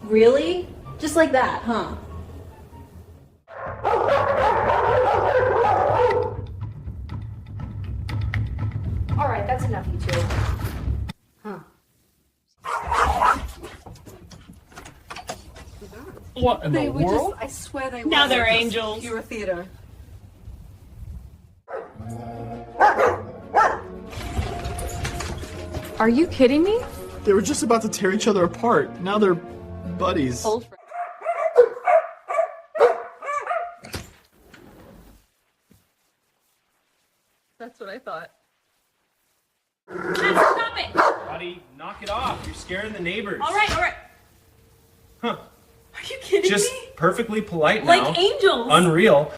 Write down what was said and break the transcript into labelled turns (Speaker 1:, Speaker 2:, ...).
Speaker 1: Really? Just like that, huh?
Speaker 2: All right, that's enough, you two. Huh.
Speaker 3: What in the world?
Speaker 2: I swear they were.
Speaker 1: Now they're angels.
Speaker 2: Pure theater. Are you kidding me?
Speaker 4: They were just about to tear each other apart. Now they're buddies.
Speaker 2: Old friend. That's what I thought.
Speaker 1: Stop it!
Speaker 3: Buddy, knock it off. You're scaring the neighbors.
Speaker 1: All right.
Speaker 3: Huh.
Speaker 1: Are you kidding
Speaker 3: Just
Speaker 1: me?
Speaker 3: perfectly polite now.
Speaker 1: Like angels.
Speaker 3: Unreal.